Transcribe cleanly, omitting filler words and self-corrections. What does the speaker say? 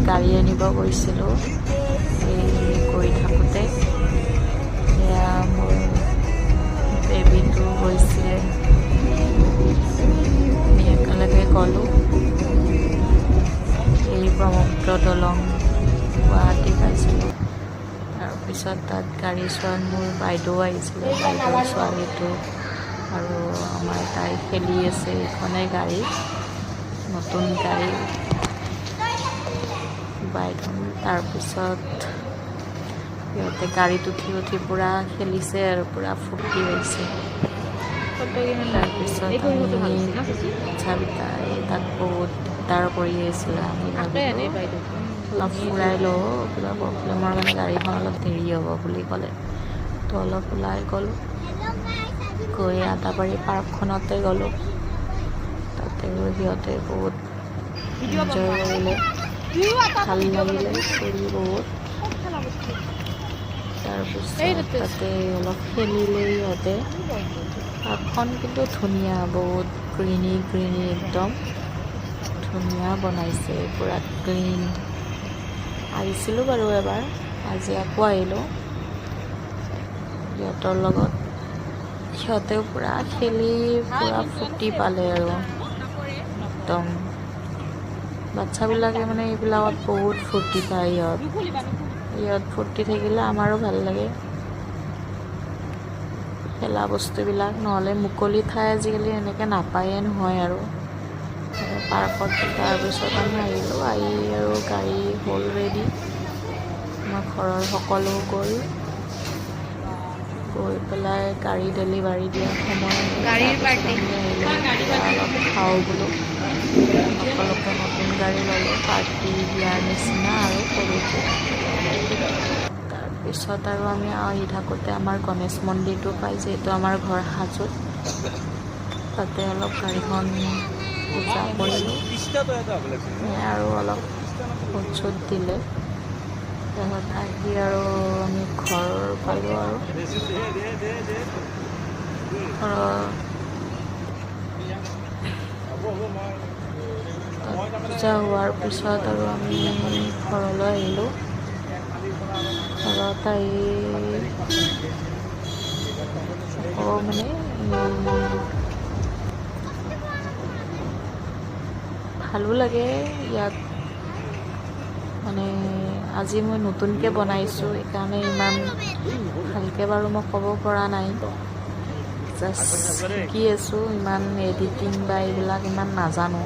গাড়ী আনিব গৈছিলোঁ। এই গৈ থাকোঁতে এয়া মোৰ বেবীটো গৈছিলে, আমি একেলগে গ'লোঁ। এই ব্ৰহ্মপুত্ৰ দলং গুৱাহাটী পাইছিলোঁ। তাৰপিছত তাত গাড়ী চোৱাত মোৰ বাইদেউ আহিছিলে, বাইদেউৰ ছোৱালীটো আৰু আমাৰ তাই খেলি আছে। এইখনে গাড়ী, নতুন গাড়ী বাইদেউ। তাৰপিছত সিহঁতে গাড়ীত উঠি পূৰা খেলিছে আৰু পূৰা ফূৰ্তি হৈছে। তাৰপিছত আমি বাচ্ছাকেইটাই তাত বহুত দিগদাৰ কৰি আছিলে। আমি ভাবিলোঁ অলপ ফুৰাই লওঁ, কিবা প্ৰব্লেমৰ কাৰণে গাড়ীখন অলপ দেৰি হ'ব বুলি ক'লে। তো অলপ ওলাই গ'লোঁ, গৈ আদাবাৰী পাৰ্কখনতে গ'লোঁ। তাতে সিহঁতে বহুত এনজয় কৰিলে, ভাল লাগিলে ফুৰি বহুত। তাৰপিছত তাতে অলপ খেলিলে সিহঁতে। পাৰ্কখন কিন্তু ধুনীয়া, বহুত গ্ৰীণি একদম ধুনীয়া বনাইছে, পূৰা ক্লিন। আহিছিলোঁ বাৰু এবাৰ, আজি আকৌ আহিলোঁ সিহঁতৰ লগত। সিহঁতেও পূৰা খেলি পূৰা ফূৰ্তি পালে আৰু একদম। বাচ্ছাবিলাকে মানে এইবিলাকত বহুত ফূৰ্তি পায়। ইহঁত ফূৰ্তি থাকিলে আমাৰো ভাল লাগে। খেলা বস্তুবিলাক নহ'লে মুকলি ঠাই আজিকালি এনেকৈ নাপায়ে নহয় আৰু পাৰ্কত। তাৰপিছত আমি আহিলোঁ, আহি আৰু গাড়ী হ'ল ৰেডি। আমাৰ ঘৰৰ সকলো গৈ পেলাই গাড়ী ডেলিভাৰী দিয়াৰ সময় অলপ খাওঁ বোলো। সকলোকে নতুন গাড়ী ল'লোঁ, পাৰ্টি দিয়াৰ নিচিনা আৰু সৰুকৈ। তাৰপিছত আৰু আমি আহি থাকোঁতে আমাৰ গণেশ মন্দিৰটো পাই, যিহেতু আমাৰ ঘৰ হাজোত, তাতে অলপ গাড়ীখন পূজা কৰিলোঁ আৰু অলপ ভোট দিলে। তাৰপিছত আহি আৰু আমি ঘৰ পালোঁ আৰু পূজা হোৱাৰ পিছত আৰু আমি ঘৰলৈ আহিলোঁ। ঘৰত আহি আকৌ মানে ভালো লাগে ইয়াত। মানে আজি মই নতুনকৈ বনাইছোঁ, সেইকাৰণে ইমান ভালকৈ বাৰু মই ক'ব পৰা নাই। জাষ্ট শিকি আছোঁ, ইমান এডিটিং বা এইবিলাক ইমান নাজানো।